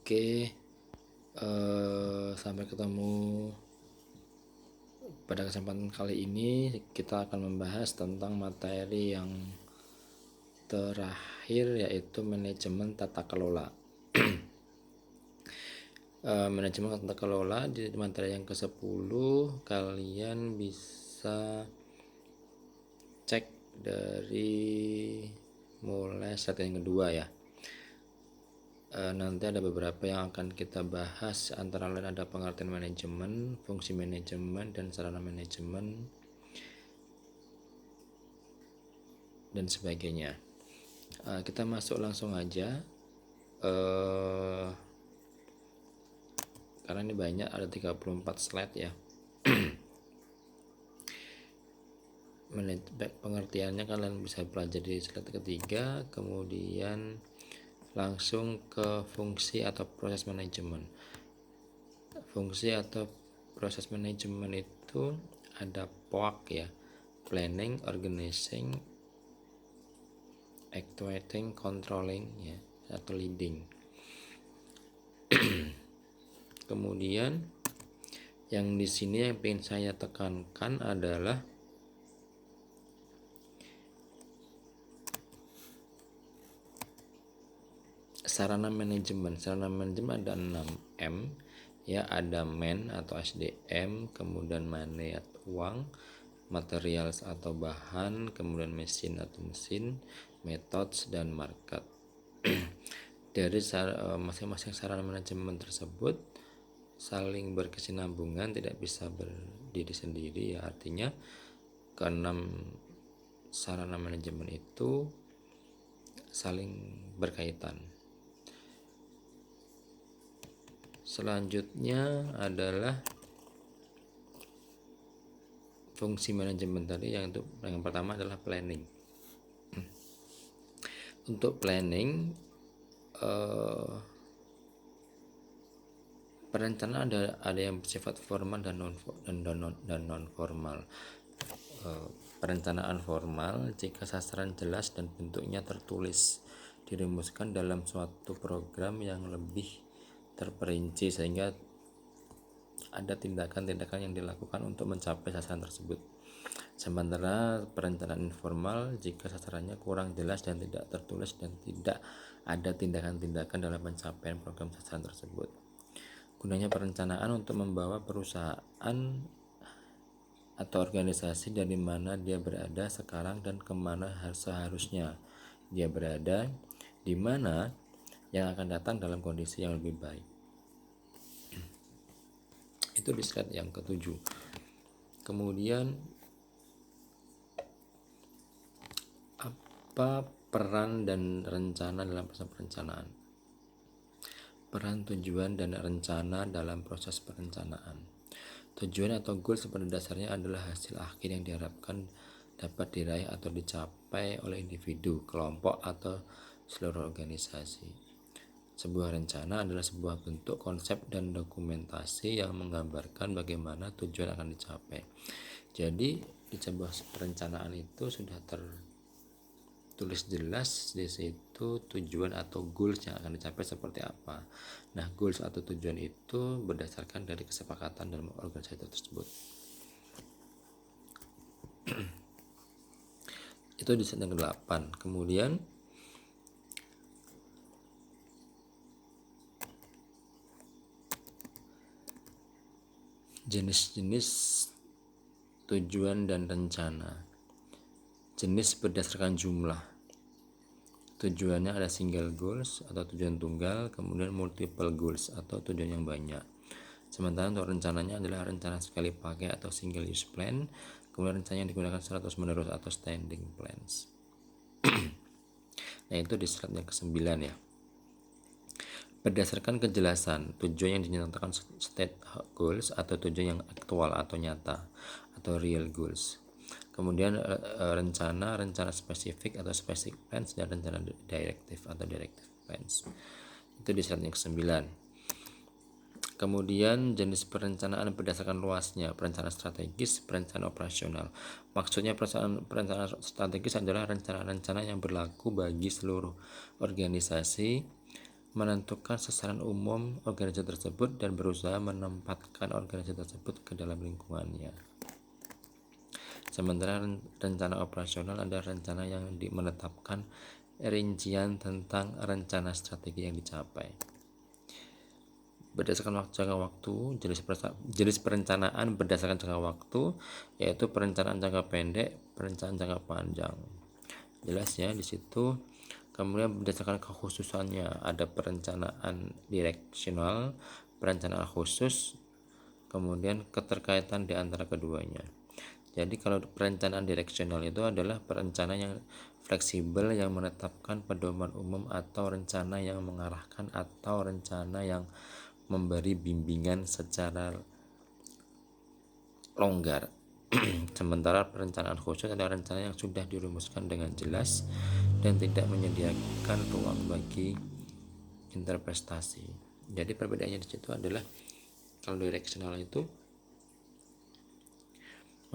Oke, sampai ketemu pada kesempatan kali ini. Kita akan membahas tentang materi yang terakhir, yaitu manajemen tata kelola. Manajemen tata kelola di materi yang ke-10 kalian bisa cek dari mulai slide yang kedua ya. Nanti ada beberapa yang akan kita bahas, antara lain ada pengertian manajemen, fungsi manajemen, dan sarana manajemen, dan sebagainya. Kita masuk langsung aja, karena ini banyak, ada 34 slide ya. Pengertiannya kalian bisa pelajari di slide ketiga, kemudian langsung ke fungsi atau proses manajemen. Fungsi atau proses manajemen itu ada POAK ya, planning, organizing, actuating, controlling ya, atau leading. Kemudian yang di sini yang ingin saya tekankan adalah sarana manajemen. Sarana manajemen ada 6M ya, ada man atau SDM, kemudian money atau uang, materials atau bahan, kemudian mesin atau mesin, methods, dan market. Dari masing-masing sarana manajemen tersebut saling berkesinambungan, tidak bisa berdiri sendiri ya. Artinya keenam sarana manajemen itu saling berkaitan. Selanjutnya adalah fungsi manajemen tadi, yang pertama adalah planning. Untuk planning, perencanaan ada yang bersifat formal dan non formal. Perencanaan formal jika sasaran jelas dan bentuknya tertulis, dirumuskan dalam suatu program yang lebih terperinci, sehingga ada tindakan-tindakan yang dilakukan untuk mencapai sasaran tersebut. Sementara perencanaan informal jika sasarannya kurang jelas dan tidak tertulis, dan tidak ada tindakan-tindakan dalam pencapaian program sasaran tersebut. Gunanya perencanaan untuk membawa perusahaan atau organisasi dari mana dia berada sekarang dan kemana seharusnya dia berada, di mana yang akan datang dalam kondisi yang lebih baik. Itu di slide yang ke-7. Kemudian apa peran dan rencana dalam proses perencanaan? Peran, tujuan, dan rencana dalam proses perencanaan. Tujuan atau goals pada dasarnya adalah hasil akhir yang diharapkan dapat diraih atau dicapai oleh individu, kelompok, atau seluruh organisasi. Sebuah rencana adalah sebuah bentuk konsep dan dokumentasi yang menggambarkan bagaimana tujuan akan dicapai. Jadi di sebuah perencanaan itu sudah tertulis jelas di situ tujuan atau goals yang akan dicapai seperti apa. Nah, goals atau tujuan itu berdasarkan dari kesepakatan dalam organisasi tersebut. Itu di slide yang ke-8. Kemudian jenis-jenis tujuan dan rencana. Jenis berdasarkan jumlah. Tujuannya ada single goals atau tujuan tunggal, kemudian multiple goals atau tujuan yang banyak. Sementara untuk rencananya adalah rencana sekali pakai atau single use plan, kemudian rencana yang digunakan secara terus menerus atau standing plans. Nah, itu di slide yang ke-9 ya. Berdasarkan kejelasan, tujuan yang dinyatakan state goals atau tujuan yang aktual atau nyata atau real goals. Kemudian rencana spesifik atau specific plans, dan rencana directive atau directive plans. Itu di slide yang ke-9. Kemudian jenis perencanaan berdasarkan luasnya, perencanaan strategis, perencanaan operasional. Maksudnya perencanaan strategis adalah rencana-rencana yang berlaku bagi seluruh organisasi menentukan sasaran umum organisasi tersebut dan berusaha menempatkan organisasi tersebut ke dalam lingkungannya. Sementara rencana operasional adalah rencana yang menetapkan rincian tentang rencana strategi yang dicapai. Berdasarkan jangka waktu, jenis perencanaan berdasarkan jangka waktu, yaitu perencanaan jangka pendek, perencanaan jangka panjang. Jelas ya di situ. Kemudian berdasarkan kekhususannya, ada perencanaan direksional, perencanaan khusus, kemudian keterkaitan di antara keduanya. Jadi kalau perencanaan direksional itu adalah perencanaan yang fleksibel yang menetapkan pedoman umum atau rencana yang mengarahkan atau rencana yang memberi bimbingan secara longgar. Sementara perencanaan khusus adalah rencana yang sudah dirumuskan dengan jelas dan tidak menyediakan ruang bagi interpretasi. Jadi perbedaannya di situ adalah kalau direksional itu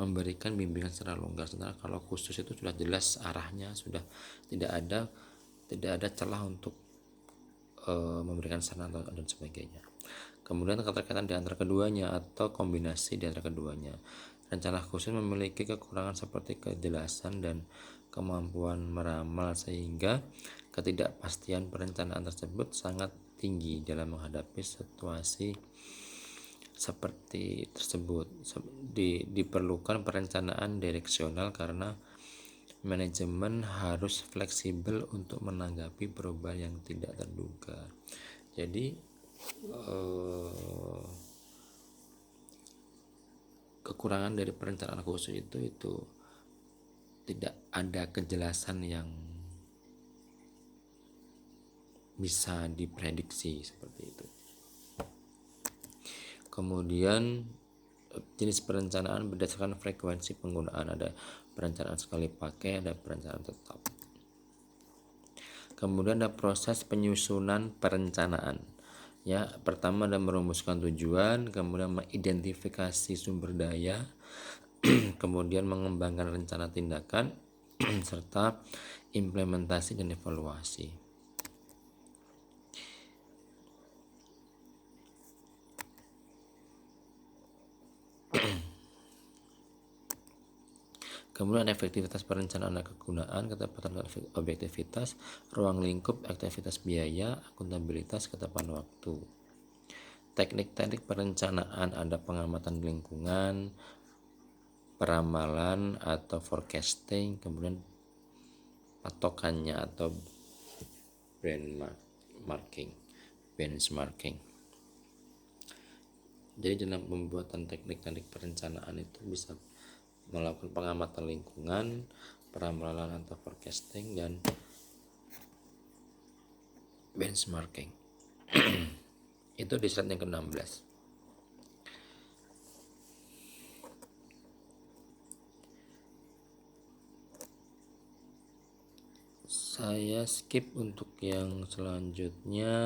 memberikan bimbingan secara longgar, sementara kalau khusus itu sudah jelas arahnya, sudah tidak ada celah untuk memberikan saran dan sebagainya. Kemudian keterkaitan di antara keduanya atau kombinasi di antara keduanya. Rencana khusus memiliki kekurangan seperti kejelasan dan kemampuan meramal, sehingga ketidakpastian perencanaan tersebut sangat tinggi dalam menghadapi situasi seperti tersebut. Diperlukan perencanaan direksional karena manajemen harus fleksibel untuk menanggapi perubahan yang tidak terduga. Jadi kekurangan dari perencanaan khusus itu tidak ada kejelasan yang bisa diprediksi seperti itu. Kemudian jenis perencanaan berdasarkan frekuensi penggunaan, ada perencanaan sekali pakai, ada perencanaan tetap. Kemudian ada proses penyusunan perencanaan. Ya, pertama ada merumuskan tujuan, kemudian mengidentifikasi sumber daya, kemudian mengembangkan rencana tindakan, serta implementasi dan evaluasi. Kemudian efektivitas perencanaan dan kegunaan, ketepatan objektivitas, ruang lingkup, aktivitas biaya, akuntabilitas, ketepatan waktu. Teknik-teknik perencanaan ada pengamatan lingkungan, peramalan atau forecasting, kemudian patokannya atau benchmarking. Jadi dalam pembuatan teknik-teknik perencanaan itu bisa melakukan pengamatan lingkungan, peramalan atau forecasting, dan benchmarking. Itu di slide yang ke-16. Saya skip untuk yang selanjutnya.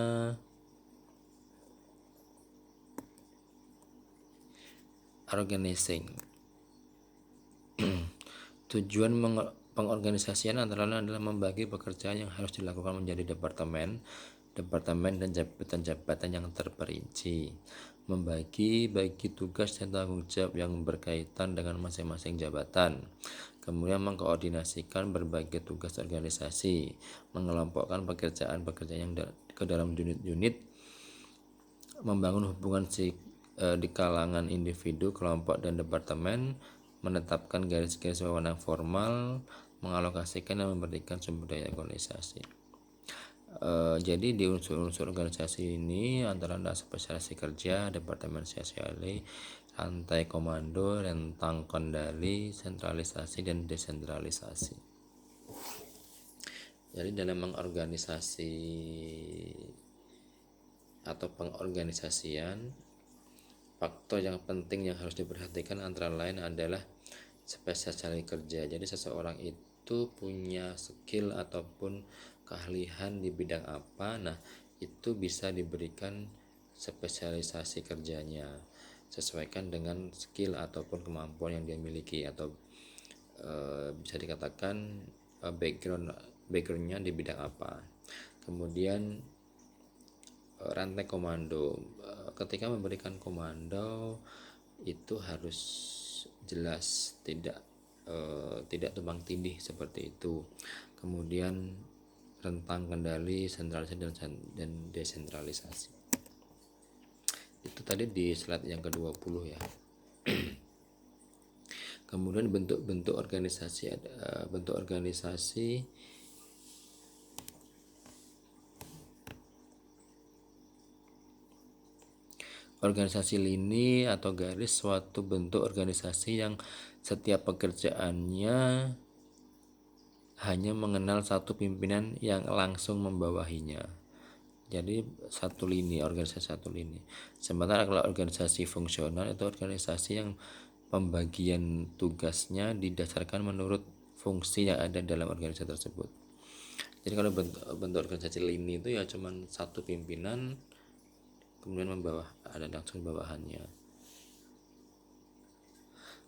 Organizing. Tujuan pengorganisasian antara lain adalah membagi pekerjaan yang harus dilakukan menjadi departemen dan jabatan-jabatan yang terperinci, membagi tugas dan tanggung jawab yang berkaitan dengan masing-masing jabatan, kemudian mengkoordinasikan berbagai tugas organisasi, mengelompokkan pekerjaan yang ke dalam unit-unit, membangun hubungan di kalangan individu, kelompok, dan departemen, menetapkan garis-garis wewenang formal, mengalokasikan dan memberikan sumber daya organisasi. Jadi di unsur-unsur organisasi ini antara ada spesialisasi kerja, departemen spesialis, rantai komando, rentang kendali, sentralisasi, dan desentralisasi. Jadi dalam mengorganisasi atau pengorganisasian, faktor yang penting yang harus diperhatikan antara lain adalah spesialisasi kerja. Jadi seseorang itu punya skill ataupun keahlian di bidang apa, nah itu bisa diberikan spesialisasi kerjanya sesuaikan dengan skill ataupun kemampuan yang dia miliki, atau bisa dikatakan backgroundnya di bidang apa. Kemudian rantai komando. Ketika memberikan komando itu harus jelas, tidak tumpang tindih seperti itu. Kemudian rentang kendali, sentralisasi dan desentralisasi. Itu tadi di slide yang ke-20 ya. Kemudian bentuk-bentuk organisasi, ada bentuk organisasi lini atau garis, suatu bentuk organisasi yang setiap pekerjaannya hanya mengenal satu pimpinan yang langsung membawahinya. Jadi satu lini, organisasi satu lini. Sementara kalau organisasi fungsional itu organisasi yang pembagian tugasnya didasarkan menurut fungsi yang ada dalam organisasi tersebut. Jadi kalau bentuk organisasi lini itu ya cuman satu pimpinan, kemudian ada langsung bawahannya.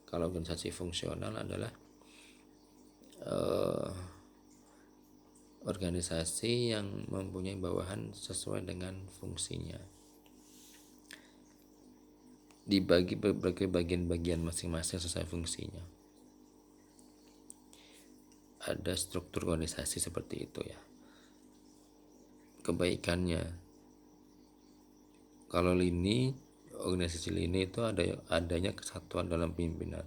Kalau organisasi fungsional adalah organisasi yang mempunyai bawahan sesuai dengan fungsinya, dibagi berbagai bagian-bagian masing-masing sesuai fungsinya. Ada struktur organisasi seperti itu ya. Kebaikannya, kalau organisasi lini itu adanya kesatuan dalam pimpinan,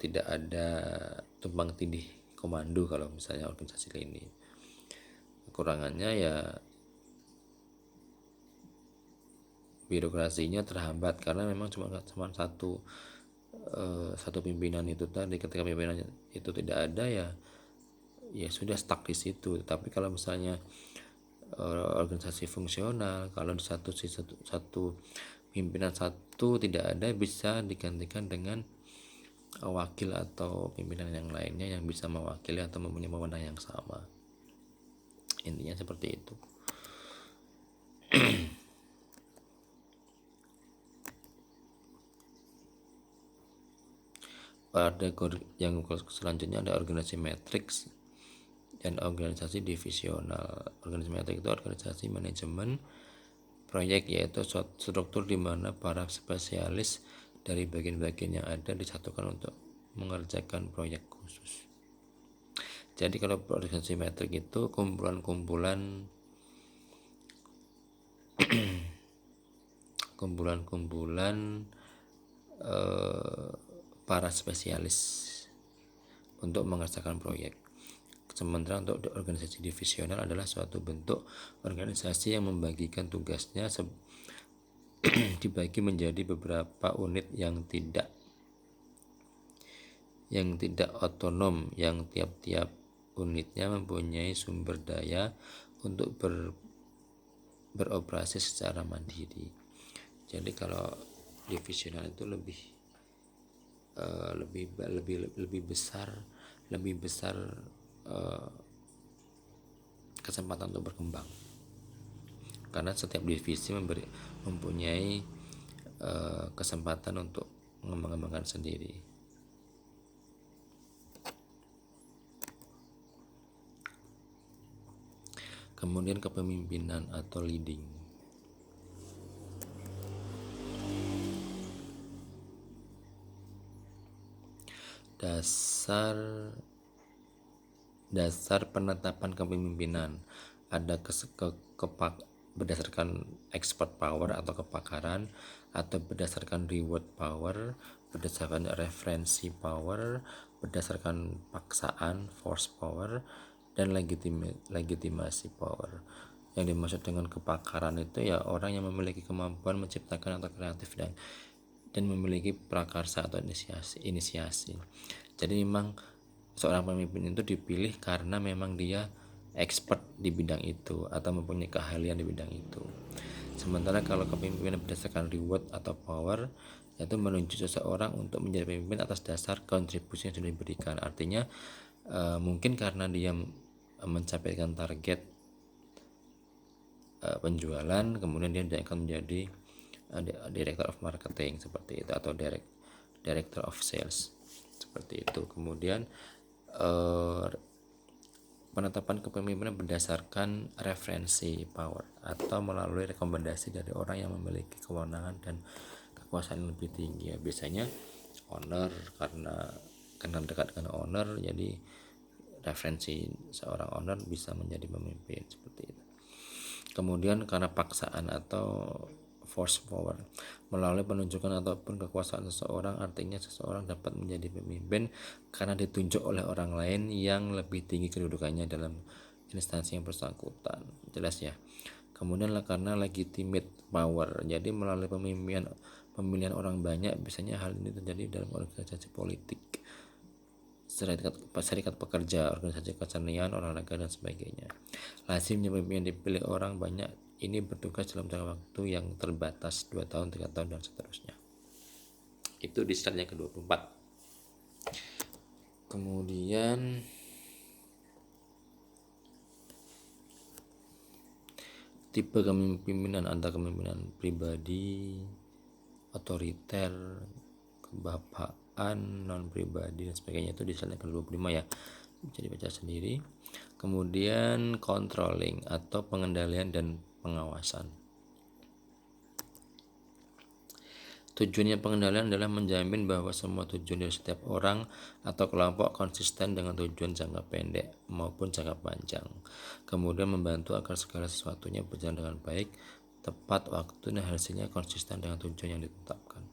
tidak ada tumpang tindih komando kalau misalnya organisasi lini. Kekurangannya ya birokrasinya terhambat karena memang cuma satu pimpinan itu tadi. Ketika pimpinan itu tidak ada ya sudah stuck di situ. Tapi kalau misalnya organisasi fungsional, kalau di satu pimpinan satu tidak ada, bisa digantikan dengan wakil atau pimpinan yang lainnya yang bisa mewakili atau mempunyai wewenang yang sama. Intinya seperti itu. Pada yang selanjutnya ada organisasi matriks dan organisasi divisional. Organisasi matriks itu organisasi manajemen proyek, yaitu struktur di mana para spesialis dari bagian-bagian yang ada disatukan untuk mengerjakan proyek khusus. Jadi kalau organisasi metrik itu kumpulan-kumpulan para spesialis untuk mengerjakan proyek. Sementara untuk organisasi divisional adalah suatu bentuk organisasi yang membagikan tugasnya dibagi menjadi beberapa unit yang tidak otonom, yang tiap-tiap unitnya mempunyai sumber daya untuk beroperasi secara mandiri. Jadi kalau divisional itu lebih besar kesempatan untuk berkembang, karena setiap divisi mempunyai kesempatan untuk mengembangkan sendiri. Kemudian kepemimpinan atau leading. Dasar penetapan kepemimpinan ada berdasarkan expert power atau kepakaran, atau berdasarkan reward power, berdasarkan referensi power, berdasarkan paksaan force power, dan legitimasi power. Yang dimaksud dengan kepakaran itu ya orang yang memiliki kemampuan menciptakan atau kreatif dan memiliki prakarsa atau inisiasi. Jadi memang seorang pemimpin itu dipilih karena memang dia expert di bidang itu atau mempunyai keahlian di bidang itu. Sementara kalau kepemimpinan berdasarkan reward atau power, yaitu menunjuk seseorang untuk menjadi pemimpin atas dasar kontribusi yang sudah diberikan. Artinya mungkin karena dia mencapaikan target penjualan, kemudian dia akan menjadi director of marketing seperti itu, atau director of sales seperti itu. Kemudian Penetapan kepemimpinan berdasarkan referensi power atau melalui rekomendasi dari orang yang memiliki kewenangan dan kekuasaan yang lebih tinggi. Ya, biasanya owner, karena kenal dekat dengan owner, jadi referensi seorang owner bisa menjadi pemimpin seperti itu. Kemudian karena paksaan atau force power, melalui penunjukan ataupun kekuasaan seseorang, artinya seseorang dapat menjadi pemimpin karena ditunjuk oleh orang lain yang lebih tinggi kedudukannya dalam instansi yang bersangkutan. Jelas ya. Kemudian karena legitimate power, jadi melalui pemilihan orang banyak, biasanya hal ini terjadi dalam organisasi politik, serikat pekerja, organisasi kesenian, olahraga, dan sebagainya. Lazimnya pemimpin yang dipilih orang banyak ini bertugas dalam jangka waktu yang terbatas 2 tahun, 3 tahun, dan seterusnya. Itu di slide yang ke-24. Kemudian tipe kepemimpinan, ada kepemimpinan pribadi, otoriter, kebapaan, non pribadi, dan sebagainya. Itu di slide yang ke-25 ya, bisa dibaca sendiri. Kemudian controlling atau pengendalian dan pengawasan. Tujuannya pengendalian adalah menjamin bahwa semua tujuan dari setiap orang atau kelompok konsisten dengan tujuan jangka pendek maupun jangka panjang. Kemudian membantu agar segala sesuatunya berjalan dengan baik, tepat waktu, dan hasilnya konsisten dengan tujuan yang ditetapkan.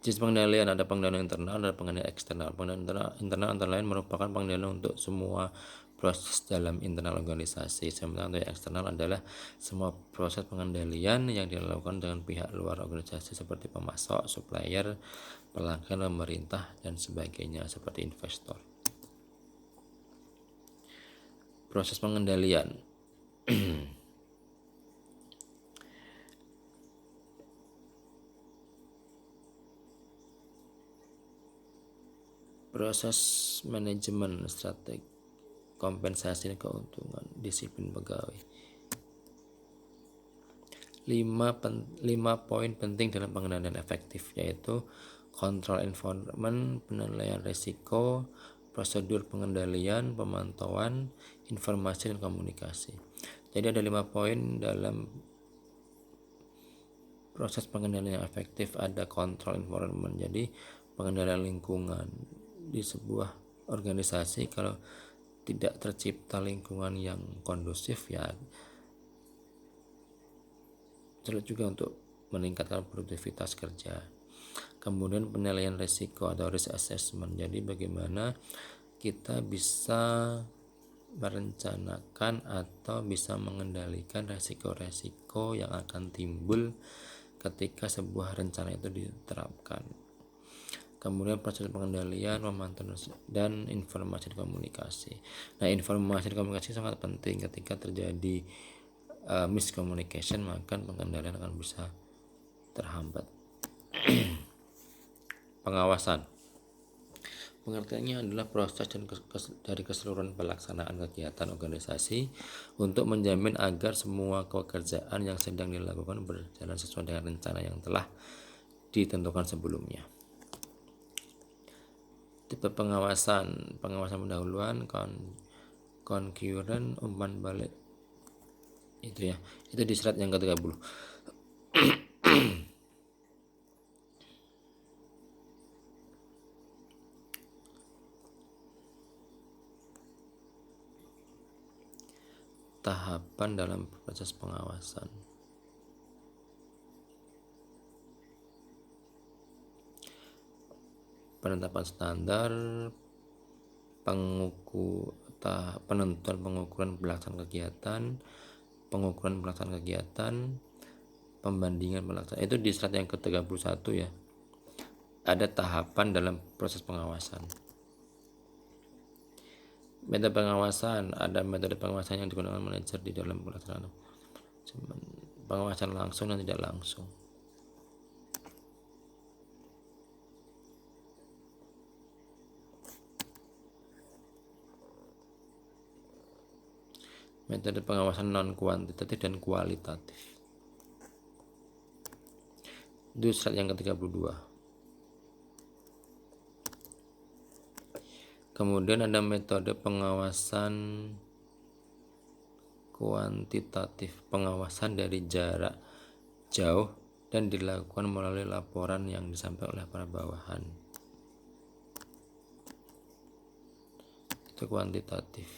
Jenis pengendalian, ada pengendalian internal dan pengendalian eksternal. Pengendalian internal antara lain merupakan pengendalian untuk semua proses dalam internal organisasi. Sementara untuk yang eksternal adalah semua proses pengendalian yang dilakukan dengan pihak luar organisasi seperti pemasok, supplier, pelanggan, pemerintah, dan sebagainya seperti investor. Proses pengendalian. Proses manajemen strategi, kompensasi dan keuntungan, disiplin pegawai. 5 poin penting dalam pengendalian efektif, yaitu kontrol environment, penilaian risiko, prosedur pengendalian, pemantauan, informasi, dan komunikasi. Jadi ada 5 poin dalam proses pengendalian yang efektif. Ada kontrol environment, jadi pengendalian lingkungan. Di sebuah organisasi kalau tidak tercipta lingkungan yang kondusif, ya sulit juga untuk meningkatkan produktivitas kerja. Kemudian penilaian risiko atau risk assessment, jadi bagaimana kita bisa merencanakan atau bisa mengendalikan resiko-resiko yang akan timbul ketika sebuah rencana itu diterapkan. Kemudian proses pengendalian, pemantauan, dan informasi dan komunikasi. Nah, informasi dan komunikasi sangat penting. Ketika terjadi miscommunication, maka pengendalian akan bisa terhambat. Pengawasan, pengertiannya adalah proses dari keseluruhan pelaksanaan kegiatan organisasi untuk menjamin agar semua pekerjaan yang sedang dilakukan berjalan sesuai dengan rencana yang telah ditentukan sebelumnya. Tipe pengawasan pendahuluan, concurrent, umpan balik. Itu ya, itu di slide yang ke-30. Tahapan dalam proses pengawasan. Penetapan standar, penentuan pengukuran pelaksanaan kegiatan, pembandingan pelaksanaan. Itu di slide yang ke-31 ya. Ada tahapan dalam proses pengawasan. Metode pengawasan, ada metode pengawasan yang digunakan manajer di dalam pelaksanaan pengawasan langsung dan tidak langsung. Metode pengawasan non kuantitatif dan kualitatif. Itu slide yang ke-32. Kemudian ada metode pengawasan kuantitatif, pengawasan dari jarak jauh dan dilakukan melalui laporan yang disampaikan oleh para bawahan. Itu kuantitatif.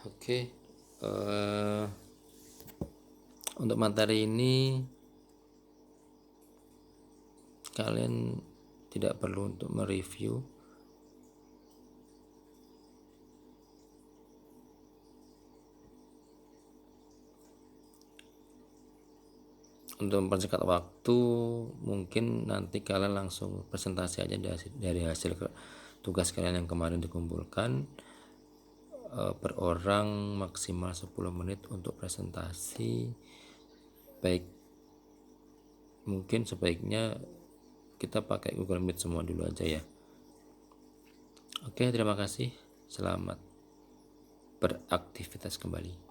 Oke, untuk materi ini kalian tidak perlu untuk mereview. Untuk mempersingkat waktu, mungkin nanti kalian langsung presentasi aja dari hasil tugas kalian yang kemarin dikumpulkan. Per orang maksimal 10 menit untuk presentasi. Baik, mungkin sebaiknya kita pakai Google Meet semua dulu aja ya. Oke, terima kasih. Selamat beraktivitas kembali.